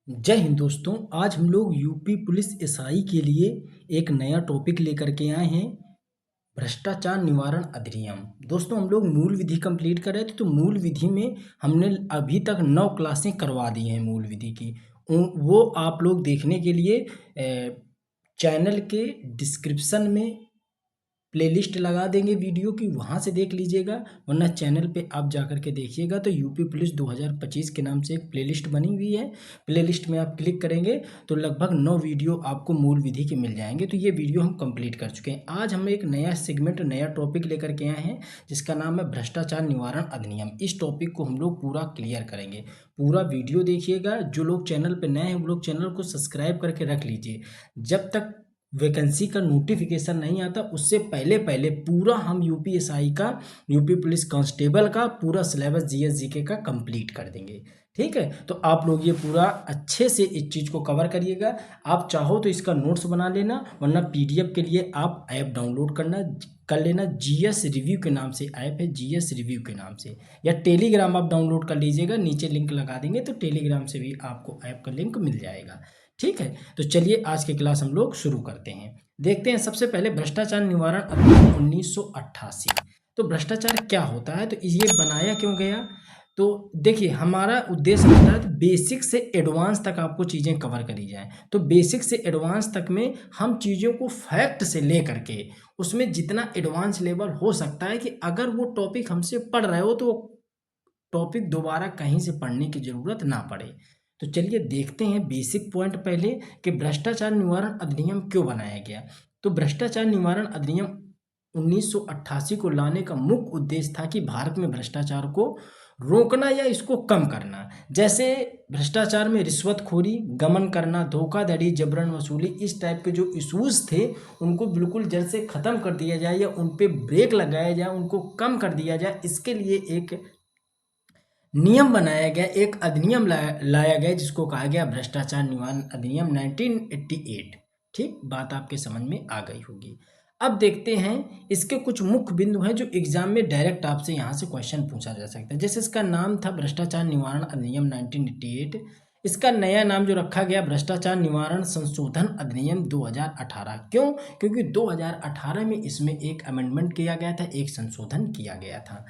जय हिंद दोस्तों। आज हम लोग यूपी पुलिस एसआई के लिए एक नया टॉपिक लेकर के आए हैं, भ्रष्टाचार निवारण अधिनियम। दोस्तों, हम लोग मूल विधि कंप्लीट कर रहे थे, तो मूल विधि में हमने अभी तक 9 क्लासें करवा दी हैं मूल विधि की। वो आप लोग देखने के लिए चैनल के डिस्क्रिप्शन में प्लेलिस्ट लगा देंगे वीडियो की, वहाँ से देख लीजिएगा, वरना चैनल पे आप जाकर के देखिएगा तो यूपी पुलिस 2025 के नाम से एक प्लेलिस्ट बनी हुई है। प्लेलिस्ट में आप क्लिक करेंगे तो लगभग 9 वीडियो आपको मूल विधि के मिल जाएंगे। तो ये वीडियो हम कंप्लीट कर चुके हैं। आज हम एक नया सेगमेंट, नया टॉपिक लेकर के आए हैं जिसका नाम है भ्रष्टाचार निवारण अधिनियम। इस टॉपिक को हम लोग पूरा क्लियर करेंगे। पूरा वीडियो देखिएगा। जो लोग चैनल पर नए हैं वो लोग चैनल को सब्सक्राइब करके रख लीजिए। जब तक वैकेंसी का नोटिफिकेशन नहीं आता उससे पहले पहले पूरा हम यूपीएसआई का, यूपी पुलिस कांस्टेबल का पूरा सिलेबस जीएस जीके का कंप्लीट कर देंगे। ठीक है, तो आप लोग ये पूरा अच्छे से इस चीज़ को कवर करिएगा। आप चाहो तो इसका नोट्स बना लेना, वरना पीडीएफ के लिए आप ऐप डाउनलोड कर लेना। जीएस रिव्यू के नाम से ऐप है, जीएस रिव्यू के नाम से, या टेलीग्राम आप डाउनलोड कर लीजिएगा, नीचे लिंक लगा देंगे तो टेलीग्राम से भी आपको ऐप का लिंक मिल जाएगा। ठीक है, तो चलिए आज की क्लास हम लोग शुरू करते हैं। देखते हैं सबसे पहले भ्रष्टाचार निवारण अधिनियम 1988। तो भ्रष्टाचार क्या होता है, तो ये बनाया क्यों गया? तो देखिए, हमारा उद्देश्य होता है तो बेसिक से एडवांस तक आपको चीज़ें कवर करी जाएं। तो बेसिक से एडवांस तक में हम चीज़ों को फैक्ट से ले करके उसमें जितना एडवांस लेवल हो सकता है कि अगर वो टॉपिक हमसे पढ़ रहे हो तो टॉपिक दोबारा कहीं से पढ़ने की ज़रूरत ना पड़े। तो चलिए देखते हैं बेसिक पॉइंट पहले कि भ्रष्टाचार निवारण अधिनियम क्यों बनाया गया। तो भ्रष्टाचार निवारण अधिनियम 1988 को लाने का मुख्य उद्देश्य था कि भारत में भ्रष्टाचार को रोकना या इसको कम करना। जैसे भ्रष्टाचार में रिश्वतखोरी, गमन करना, धोखाधड़ी, जबरन वसूली, इस टाइप के जो इश्यूज थे उनको बिल्कुल जड़ से ख़त्म कर दिया जाए या उन पे ब्रेक लगाया जाए, उनको कम कर दिया जाए। इसके लिए एक नियम बनाया गया, एक अधिनियम लाया गया जिसको कहा गया भ्रष्टाचार निवारण अधिनियम 1988। ठीक, बात आपके समझ में आ गई होगी। अब देखते हैं इसके कुछ मुख्य बिंदु हैं जो एग्जाम में डायरेक्ट आपसे यहाँ से क्वेश्चन पूछा जा सकता है। जैसे इसका नाम था भ्रष्टाचार निवारण अधिनियम 1988, इसका नया नाम जो रखा गया भ्रष्टाचार निवारण संशोधन अधिनियम 2018। क्यों? क्योंकि 2018 में इसमें एक अमेंडमेंट किया गया था, एक संशोधन किया गया था।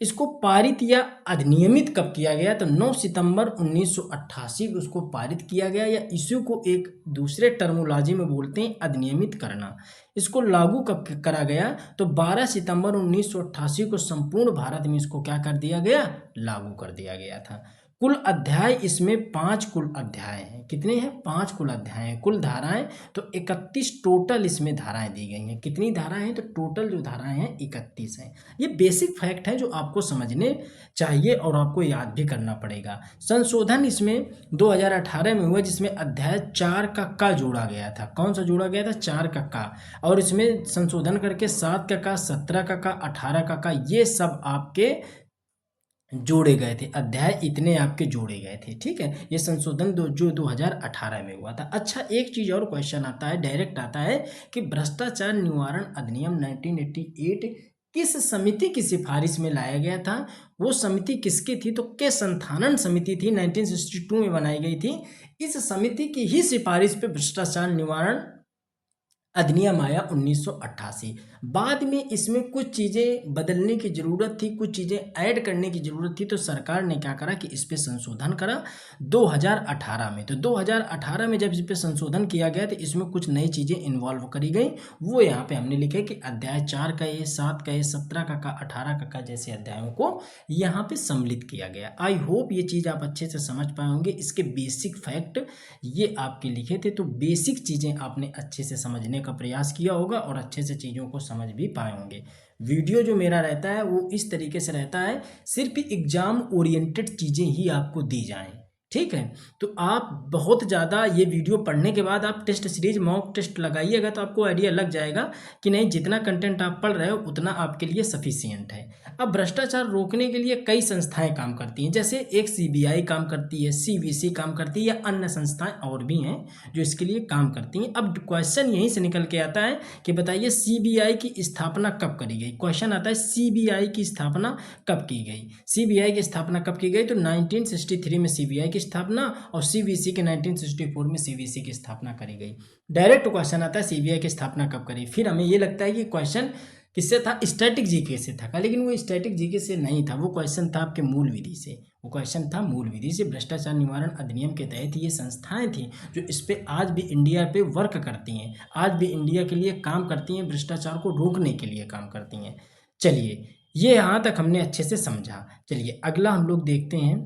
इसको पारित या अधिनियमित कब किया गया? तो 9 सितंबर 1988 को उसको पारित किया गया, या इसी को एक दूसरे टर्मोलॉजी में बोलते हैं अधिनियमित करना। इसको लागू कब करा गया? तो 12 सितंबर 1988 को संपूर्ण भारत में इसको क्या कर दिया गया? लागू कर दिया गया था। कुल अध्याय इसमें 5 कुल अध्याय हैं। कितने हैं? 5 कुल अध्याय हैं। कुल धाराएं तो 31 टोटल इसमें धाराएं दी गई हैं। कितनी धाराएं हैं? तो टोटल जो धाराएं हैं 31 हैं। ये बेसिक फैक्ट है जो आपको समझने चाहिए और आपको याद भी करना पड़ेगा। संशोधन इसमें 2018 में हुआ जिसमें अध्याय 4 का क जोड़ा गया था। कौन सा जोड़ा गया था? 4 का क। और इसमें संशोधन करके 7 का क, 17 का क, 18 का क, ये सब आपके जोड़े गए थे। अध्याय इतने आपके जोड़े गए थे। ठीक है, ये संशोधन जो 2018 में हुआ था। अच्छा, एक चीज़ और क्वेश्चन आता है, डायरेक्ट आता है कि भ्रष्टाचार निवारण अधिनियम 1988 किस समिति की सिफारिश में लाया गया था? वो समिति किसकी थी? तो के संथानन समिति थी, 1962 में बनाई गई थी। इस समिति की ही सिफारिश पे भ्रष्टाचार निवारण अधिनियम आया 1988। बाद में इसमें कुछ चीज़ें बदलने की ज़रूरत थी, कुछ चीज़ें ऐड करने की ज़रूरत थी, तो सरकार ने क्या करा कि इस पे संशोधन करा 2018 में। तो 2018 में जब इस पे संशोधन किया गया तो इसमें कुछ नई चीज़ें इन्वॉल्व करी गई। वो यहाँ पे हमने लिखे कि अध्याय 4 का ये, 7 का ये, 17 का 18 का जैसे अध्यायों को यहाँ पे सम्मिलित किया गया। आई होप ये चीज़ आप अच्छे से समझ पाए होंगे। इसके बेसिक फैक्ट ये आपके लिखे थे, तो बेसिक चीज़ें आपने अच्छे से समझने का प्रयास किया होगा और अच्छे से चीज़ों को समझ भी पाए होंगे। वीडियो जो मेरा रहता है वो इस तरीके से रहता है, सिर्फ एग्जाम ओरिएंटेड चीज़ें ही आपको दी जाएं। ठीक है, तो आप बहुत ज़्यादा ये वीडियो पढ़ने के बाद आप टेस्ट सीरीज, मॉक टेस्ट लगाइएगा तो आपको आइडिया लग जाएगा कि नहीं, जितना कंटेंट आप पढ़ रहे हो उतना आपके लिए सफिशियंट है। अब भ्रष्टाचार रोकने के लिए कई संस्थाएं काम करती हैं। जैसे एक सीबीआई काम करती है, सीवीसी काम करती है, या अन्य संस्थाएं और भी हैं जो इसके लिए काम करती हैं। अब क्वेश्चन यहीं से निकल के आता है कि बताइए सीबीआई की स्थापना कब करी गई? क्वेश्चन आता है सीबीआई की स्थापना कब की गई? सीबीआई की स्थापना कब की गई? तो 1963 में सीबीआई की स्थापना और सीबीएसई के 1964 में सीबीएसई की स्थापना करी गई। डायरेक्ट क्वेश्चन आता है सीबीआई की स्थापना कब करी। फिर हमें ये लगता है कि क्वेश्चन किससे था, स्टैटिक जीके से था, लेकिन वो स्टैटिक जीके से नहीं था, वो क्वेश्चन था आपके मूल विधि से। वो क्वेश्चन था मूल विधि से। भ्रष्टाचार निवारण अधिनियम के तहत ये संस्थाएं थी जो इस पे आज भी इंडिया पे वर्क करती हैं, आज भी इंडिया के लिए काम करती हैं, भ्रष्टाचार को रोकने के लिए काम करती हैं। चलिए, ये यहाँ तक हमने अच्छे से समझा। चलिए अगला हम लोग देखते हैं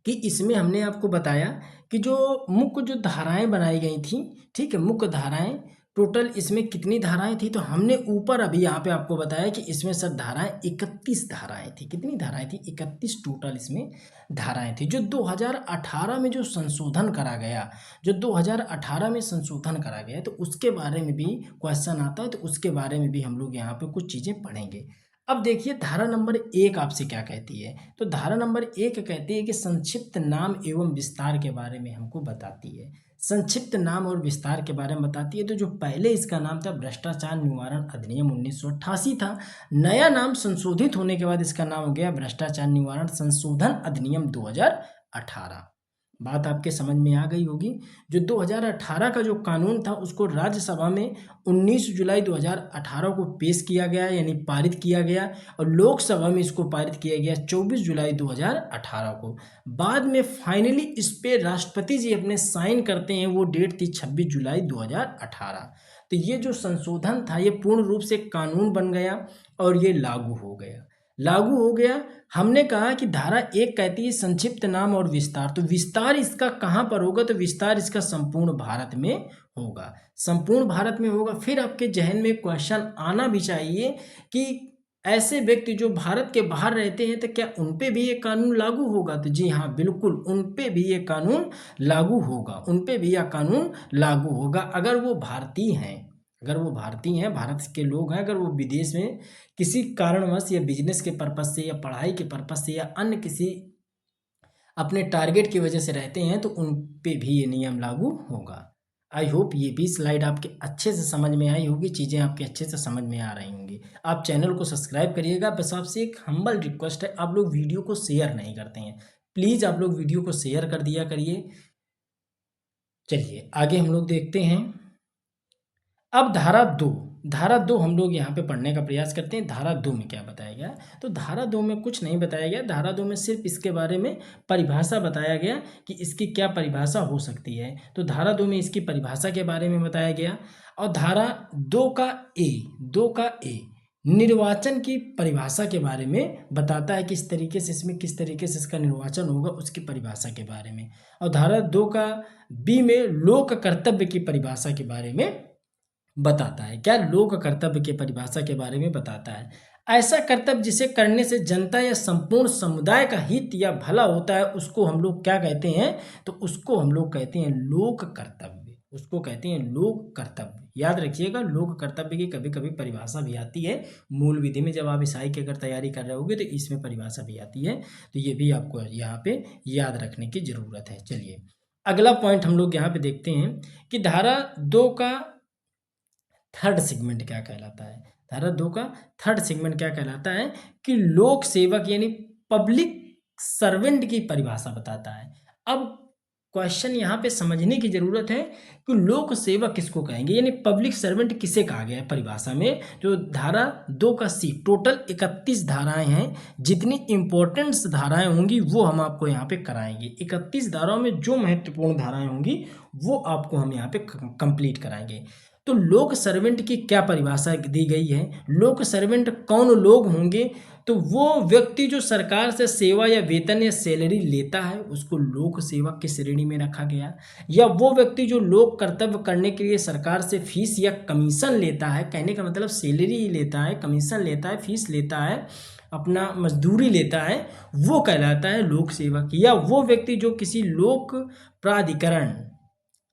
कि इसमें हमने आपको बताया कि जो मुख्य जो धाराएं बनाई गई थी, ठीक है, मुख्य धाराएं टोटल इसमें कितनी धाराएं थी, तो हमने ऊपर अभी यहाँ पे आपको बताया कि इसमें सर धाराएं 31 धाराएं थी। कितनी धाराएं थी? 31 टोटल इसमें धाराएं थी। जो 2018 में जो संशोधन करा गया, जो 2018 में संशोधन करा गया, तो उसके बारे में भी क्वेश्चन आता है, तो उसके बारे में भी हम लोग यहाँ पे कुछ चीज़ें पढ़ेंगे। अब देखिए धारा नंबर 1 आपसे क्या कहती है, तो धारा नंबर 1 कहती है कि संक्षिप्त नाम एवं विस्तार के बारे में हमको बताती है। संक्षिप्त नाम और विस्तार के बारे में बताती है। तो जो पहले इसका नाम था भ्रष्टाचार निवारण अधिनियम 1988 था, नया नाम संशोधित होने के बाद इसका नाम हो गया भ्रष्टाचार निवारण संशोधन अधिनियम 2018। बात आपके समझ में आ गई होगी। जो 2018 का जो कानून था उसको राज्यसभा में 19 जुलाई 2018 को पेश किया गया, यानी पारित किया गया, और लोकसभा में इसको पारित किया गया 24 जुलाई 2018 को। बाद में फाइनली इस पे राष्ट्रपति जी अपने साइन करते हैं, वो डेट थी 26 जुलाई 2018। तो ये जो संशोधन था ये पूर्ण रूप से कानून बन गया और ये लागू हो गया। लागू हो गया। हमने कहा कि धारा 1 कहती है संक्षिप्त नाम और विस्तार, तो विस्तार इसका कहाँ पर होगा, तो विस्तार इसका संपूर्ण भारत में होगा, संपूर्ण भारत में होगा। फिर आपके जहन में क्वेश्चन आना भी चाहिए कि ऐसे व्यक्ति जो भारत के बाहर रहते हैं तो क्या उन पे भी ये कानून लागू होगा, तो जी हाँ बिल्कुल उन पे भी ये कानून लागू होगा, उन पे भी यह कानून लागू होगा अगर वो भारतीय हैं, अगर वो भारतीय हैं, भारत के लोग हैं। अगर वो विदेश में किसी कारणवश या बिजनेस के पर्पस से या पढ़ाई के पर्पस से या अन्य किसी अपने टारगेट की वजह से रहते हैं तो उन पे भी ये नियम लागू होगा। आई होप ये भी स्लाइड आपके अच्छे से समझ में आई होगी, चीज़ें आपके अच्छे से समझ में आ रही होंगी। आप चैनल को सब्सक्राइब करिएगा। बस आपसे एक हम्बल रिक्वेस्ट है, आप लोग वीडियो को शेयर नहीं करते हैं, प्लीज़ आप लोग वीडियो को शेयर कर दिया करिए। चलिए आगे हम लोग देखते हैं। अब धारा 2 हम लोग यहाँ पे पढ़ने का प्रयास करते हैं। धारा 2 में क्या बताया गया, तो धारा 2 में कुछ नहीं बताया गया। धारा 2 में सिर्फ इसके बारे में परिभाषा बताया गया कि इसकी क्या परिभाषा हो सकती है। तो धारा 2 में इसकी परिभाषा के बारे में बताया गया। और धारा 2 का ए निर्वाचन की परिभाषा के बारे में बताता है, किस तरीके से इसमें किस तरीके से इसका निर्वाचन होगा उसकी परिभाषा के बारे में। और धारा 2 का बी में लोक कर्तव्य की परिभाषा के बारे में बताता है। क्या? लोक कर्तव्य के परिभाषा के बारे में बताता है। ऐसा कर्तव्य जिसे करने से जनता या संपूर्ण समुदाय का हित या भला होता है उसको हम लोग क्या कहते हैं, तो उसको हम लोग कहते हैं लोक कर्तव्य, उसको कहते हैं लोक कर्तव्य। याद रखिएगा लोक कर्तव्य की कभी कभी परिभाषा भी आती है मूल विधि में, जब आप ईसाई की अगर तैयारी कर रहे होगे तो इसमें परिभाषा भी आती है, तो ये भी आपको यहाँ पे याद रखने की जरूरत है। चलिए अगला पॉइंट हम लोग यहाँ पे देखते हैं कि धारा 2 का थर्ड सेगमेंट क्या कहलाता है। धारा 2 का थर्ड सेगमेंट क्या कहलाता है कि लोक सेवक यानी पब्लिक सर्वेंट की परिभाषा बताता है। अब क्वेश्चन यहाँ पे समझने की जरूरत है कि लोक सेवक किसको कहेंगे, यानी पब्लिक सर्वेंट किसे कहा गया है परिभाषा में। जो धारा 2 का सी, टोटल 31 धाराएं हैं, जितनी इंपॉर्टेंट धाराएं होंगी वो हम आपको यहाँ पे कराएंगे। 31 धाराओं में जो महत्वपूर्ण धाराएं होंगी वो आपको हम यहाँ पे कंप्लीट कराएंगे। तो लोक सर्वेंट की क्या परिभाषा दी गई है, लोक सर्वेंट कौन लोग होंगे, तो वो व्यक्ति जो सरकार से सेवा या वेतन या सैलरी लेता है उसको लोक सेवक की श्रेणी में रखा गया। या वो व्यक्ति जो लोक कर्तव्य करने के लिए सरकार से फीस या कमीशन लेता है, कहने का मतलब सैलरी लेता है, कमीशन लेता है, फीस लेता है, अपना मजदूरी लेता है, वो कहलाता है लोक सेवक। या वो व्यक्ति जो किसी लोक प्राधिकरण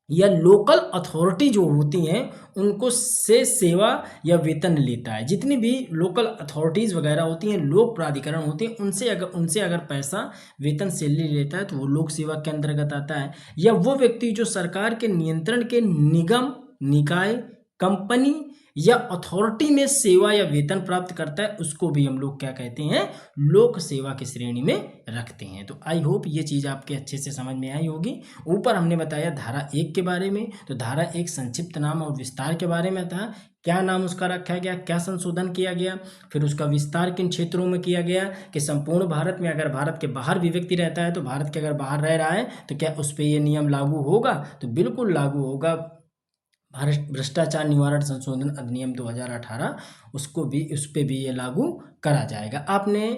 या लोकल अथॉरिटी जो होती हैं उनको से सेवा या वेतन लेता है। जितनी भी लोकल अथॉरिटीज़ वगैरह होती हैं, लोक प्राधिकरण होते हैं, उनसे अगर पैसा वेतन सैलरी लेता है तो वो लोक सेवा के अंतर्गत आता है। या वो व्यक्ति जो सरकार के नियंत्रण के निगम, निकाय, कंपनी या अथॉरिटी में सेवा या वेतन प्राप्त करता है उसको भी हम लोग क्या कहते हैं, लोक सेवा की श्रेणी में रखते हैं। तो आई होप ये चीज़ आपके अच्छे से समझ में आई होगी। ऊपर हमने बताया धारा 1 के बारे में, तो धारा 1 संक्षिप्त नाम और विस्तार के बारे में था, क्या नाम उसका रखा गया, क्या संशोधन किया गया, फिर उसका विस्तार किन क्षेत्रों में किया गया, कि संपूर्ण भारत में अगर भारत के बाहर भी व्यक्ति रहता है तो भारत के अगर बाहर रह रहा है तो क्या उस पर ये नियम लागू होगा, तो बिल्कुल लागू होगा। भारत भ्रष्टाचार निवारण संशोधन अधिनियम 2018 उसको भी, उस पर भी ये लागू करा जाएगा। आपने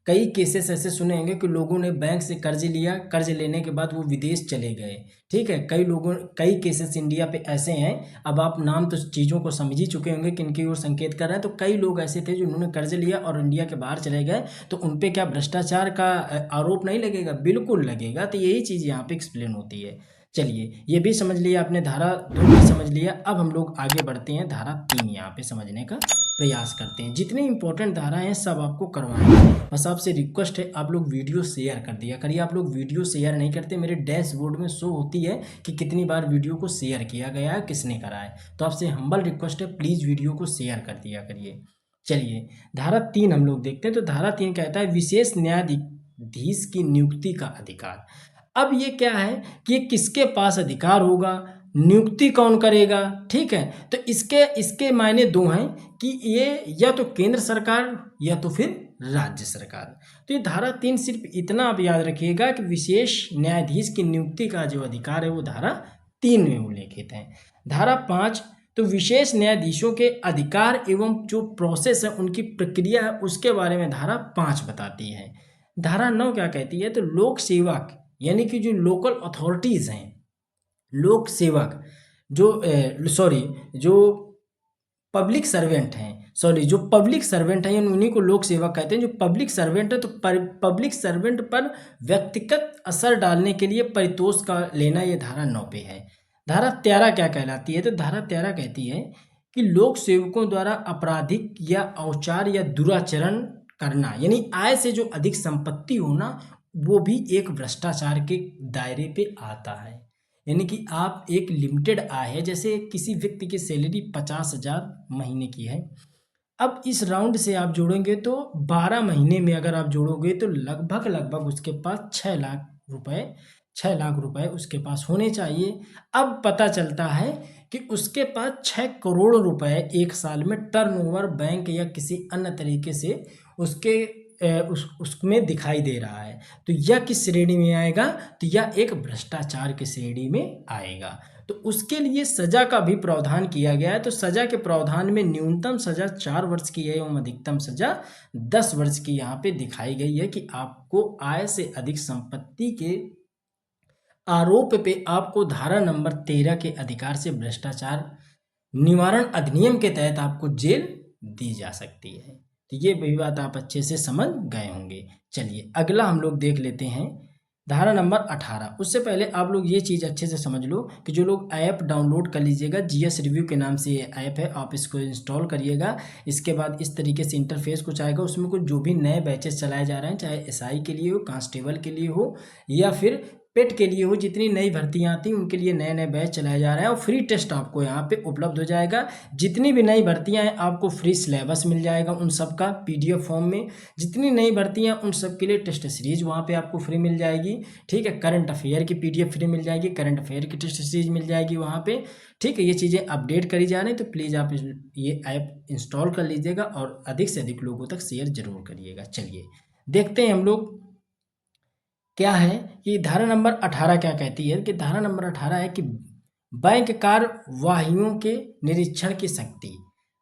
कई केसेस ऐसे सुने होंगे कि लोगों ने बैंक से कर्ज लिया, कर्ज लेने के बाद वो विदेश चले गए, ठीक है। कई केसेस इंडिया पे ऐसे हैं। अब आप नाम तो चीज़ों को समझ ही चुके होंगे किनकी ओर संकेत कर रहे हैं। तो कई लोग ऐसे थे जिन्होंने कर्ज लिया और इंडिया के बाहर चले गए, तो उन पे क्या भ्रष्टाचार का आरोप नहीं लगेगा? बिल्कुल लगेगा। तो यही चीज़ यहाँ पे एक्सप्लेन होती है। चलिए, ये भी समझ लिया आपने, धारा 2 भी समझ लिया। अब हम लोग आगे बढ़ते हैं, धारा 3 यहाँ पे समझने का प्रयास करते हैं। जितने इंपॉर्टेंट धारा हैं सब आपको करवाएंगे। बस आपसे रिक्वेस्ट है, आप लोग वीडियो शेयर कर दिया करिए। आप लोग वीडियो शेयर नहीं करते, मेरे डैशबोर्ड में शो होती है कि कितनी बार वीडियो को शेयर किया गया है, किसने करा है। तो आपसे हम्बल रिक्वेस्ट है, प्लीज़ वीडियो को शेयर कर दिया करिए। चलिए, धारा 3 हम लोग देखते हैं। तो धारा 3 कहता है विशेष न्यायाधीश की नियुक्ति का अधिकार। अब ये क्या है कि ये किसके पास अधिकार होगा, नियुक्ति कौन करेगा, ठीक है। तो इसके मायने दो हैं कि ये या तो केंद्र सरकार या तो फिर राज्य सरकार। तो ये धारा 3 सिर्फ इतना आप याद रखिएगा कि विशेष न्यायाधीश की नियुक्ति का जो अधिकार है वो धारा 3 में उल्लेखित है। धारा 5, तो विशेष न्यायाधीशों के अधिकार एवं जो प्रोसेस है, उनकी प्रक्रिया है, उसके बारे में धारा 5 बताती है। धारा 9 क्या कहती है, तो लोक सेवक यानी कि जो लोकल अथॉरिटीज़ हैं, लोक सेवक जो पब्लिक सर्वेंट हैं, जो पब्लिक सर्वेंट हैं उन्हीं को लोक सेवक कहते हैं। जो पब्लिक सर्वेंट है, तो पब्लिक सर्वेंट पर व्यक्तिगत असर डालने के लिए परितोष का लेना, ये धारा 9 पे है। धारा 13 क्या कहलाती है, तो धारा 13 कहती है कि लोक सेवकों द्वारा आपराधिक या औचार या दुराचरण करना, यानी आय से जो अधिक संपत्ति होना, वो भी एक भ्रष्टाचार के दायरे पे आता है। यानी कि आप एक लिमिटेड आय है, जैसे किसी व्यक्ति की सैलरी 50,000 महीने की है। अब इस राउंड से आप जोड़ेंगे तो 12 महीने में अगर आप जोड़ोगे तो लगभग उसके पास 6 लाख रुपए उसके पास होने चाहिए। अब पता चलता है कि उसके पास 6 करोड़ रुपए एक साल में टर्नओवर बैंक या किसी अन्य तरीके से उसमें दिखाई दे रहा है। तो यह किस श्रेणी में आएगा, तो यह एक भ्रष्टाचार की श्रेणी में आएगा। तो उसके लिए सजा का भी प्रावधान किया गया है। तो सजा के प्रावधान में न्यूनतम सजा 4 वर्ष की है एवं अधिकतम सजा 10 वर्ष की यहाँ पे दिखाई गई है कि आपको आय से अधिक संपत्ति के आरोप पे आपको धारा नंबर 13 के अधिकार से भ्रष्टाचार निवारण अधिनियम के तहत आपको जेल दी जा सकती है। तो ये भी बात आप अच्छे से समझ गए होंगे। चलिए, अगला हम लोग देख लेते हैं, धारा नंबर 18। उससे पहले आप लोग ये चीज़ अच्छे से समझ लो कि जो लोग ऐप डाउनलोड कर लीजिएगा, जीएस रिव्यू के नाम से ये ऐप है, आप इसको इंस्टॉल करिएगा। इसके बाद इस तरीके से इंटरफेस कुछ आएगा, उसमें कुछ जो भी नए बैचेस चलाए जा रहे हैं, चाहे एसआई के लिए हो, कांस्टेबल के लिए हो या फिर पेट के लिए हो, जितनी नई भर्तियां आती हैं उनके लिए नए नए बैच चलाए जा रहे हैं और फ्री टेस्ट आपको यहाँ पे उपलब्ध हो जाएगा। जितनी भी नई भर्तियां हैं आपको फ्री सिलेबस मिल जाएगा उन सब का पीडीएफ फॉर्म में। जितनी नई भर्तियां उन सब के लिए टेस्ट सीरीज वहाँ पे आपको फ्री मिल जाएगी, ठीक है। करंट अफेयर की पीडीएफ फ्री मिल जाएगी, करंट अफेयर की टेस्ट सीरीज मिल जाएगी वहाँ पे, ठीक है। ये चीज़ें अपडेट करी जा रही हैं, तो प्लीज़ आप ये ऐप इंस्टॉल कर लीजिएगा और अधिक से अधिक लोगों तक शेयर जरूर करिएगा। चलिए, देखते हैं हम लोग क्या है कि धारा नंबर 18 क्या कहती है, कि धारा नंबर 18 है कि बैंक कार्यवाहियों के निरीक्षण की शक्ति।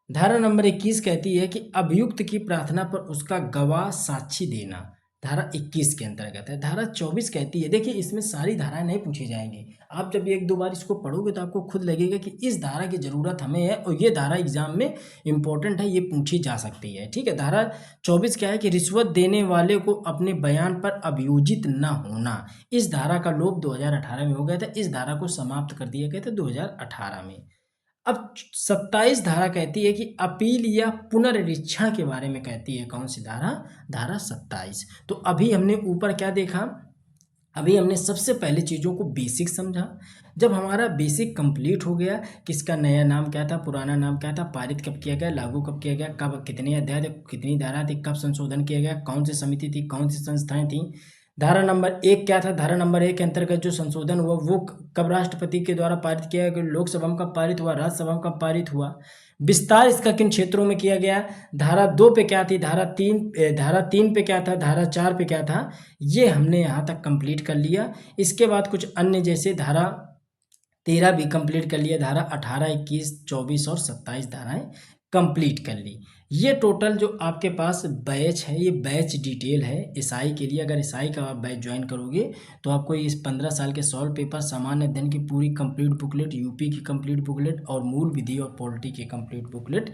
धारा नंबर 21 कहती है कि अभियुक्त की प्रार्थना पर उसका गवाह साक्षी देना, धारा 21 के अंतर्गत है। धारा 24 कहती है, देखिए इसमें सारी धाराएं नहीं पूछी जाएंगी, आप जब 1-2 बार इसको पढ़ोगे तो आपको खुद लगेगा कि इस धारा की ज़रूरत हमें है और ये धारा एग्जाम में इंपॉर्टेंट है, ये पूछी जा सकती है, ठीक है। धारा 24 क्या है कि रिश्वत देने वाले को अपने बयान पर अभियोजित न होना, इस धारा का लोप 2018 में हो गया था। इस धारा को समाप्त कर दिया गया था 2018 में। अब 27 धारा कहती है कि अपील या पुनर्निरीक्षण के बारे में कहती है। कौन सी धारा, धारा 27। तो अभी हमने ऊपर क्या देखा अभी हमने सबसे पहले चीज़ों को बेसिक समझा। जब हमारा बेसिक कंप्लीट हो गया कि इसका नया नाम क्या था, पुराना नाम क्या था, पारित कब किया गया, लागू कब किया गया, कब, कितने अध्याय थे, कितनी धारा थी, कब संशोधन किया गया, कौन सी समिति थी, कौन सी संस्थाएं थी, धारा नंबर 1 क्या था, धारा नंबर 1 के अंतर्गत जो संशोधन हुआ वो कब राष्ट्रपति के द्वारा पारित किया गया, लोकसभा में कब पारित हुआ, राज्यसभा में कब पारित हुआ, विस्तार इसका किन क्षेत्रों में किया गया, धारा 2 पे क्या थी, धारा 3 पे क्या था, धारा 4 पे क्या था, ये हमने यहाँ तक कंप्लीट कर लिया। इसके बाद कुछ अन्य जैसे धारा 13 भी कंप्लीट कर लिया, धारा 18, 21, 24 और 27 धाराएं कंप्लीट कर ली। ये टोटल जो आपके पास बैच है, ये बैच डिटेल है एसआई के लिए। अगर एसआई का आप बैच ज्वाइन करोगे तो आपको इस 15 साल के सॉल्व पेपर, सामान्य अध्ययन की पूरी कंप्लीट बुकलेट, यूपी की कंप्लीट बुकलेट और मूल विधि और पॉलिटी की कंप्लीट बुकलेट,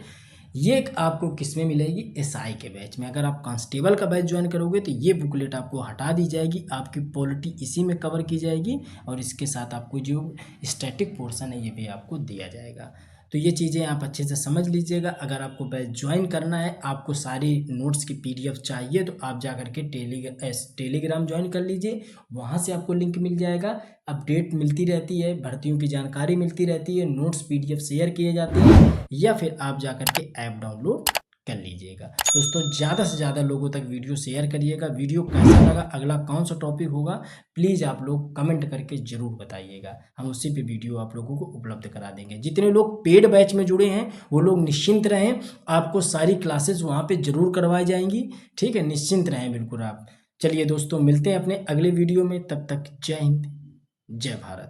ये आपको किस में मिलेगी, एसआई के बैच में। अगर आप कांस्टेबल का बैच ज्वाइन करोगे तो ये बुकलेट आपको हटा दी जाएगी, आपकी पॉलिटी इसी में कवर की जाएगी और इसके साथ आपको जो स्टैटिक पोर्शन है ये भी आपको दिया जाएगा। तो ये चीज़ें आप अच्छे से समझ लीजिएगा। अगर आपको बैच ज्वाइन करना है, आपको सारी नोट्स की पीडीएफ चाहिए तो आप जा करके टेलीग्राम ज्वाइन कर लीजिए, वहाँ से आपको लिंक मिल जाएगा। अपडेट मिलती रहती है, भर्तियों की जानकारी मिलती रहती है, नोट्स पीडीएफ शेयर किए जाते हैं, या फिर आप जा करके ऐप डाउनलोड कर लीजिएगा। दोस्तों ज़्यादा से ज़्यादा लोगों तक वीडियो शेयर करिएगा। वीडियो कैसा लगा, अगला कौन सा टॉपिक होगा, प्लीज़ आप लोग कमेंट करके ज़रूर बताइएगा। हम उसी पे वीडियो आप लोगों को उपलब्ध करा देंगे। जितने लोग पेड बैच में जुड़े हैं वो लोग निश्चिंत रहें, आपको सारी क्लासेस वहाँ पे ज़रूर करवाई जाएंगी। ठीक है, निश्चिंत रहें बिल्कुल आप। चलिए दोस्तों, मिलते हैं अपने अगले वीडियो में, तब तक जय हिंद, जय भारत।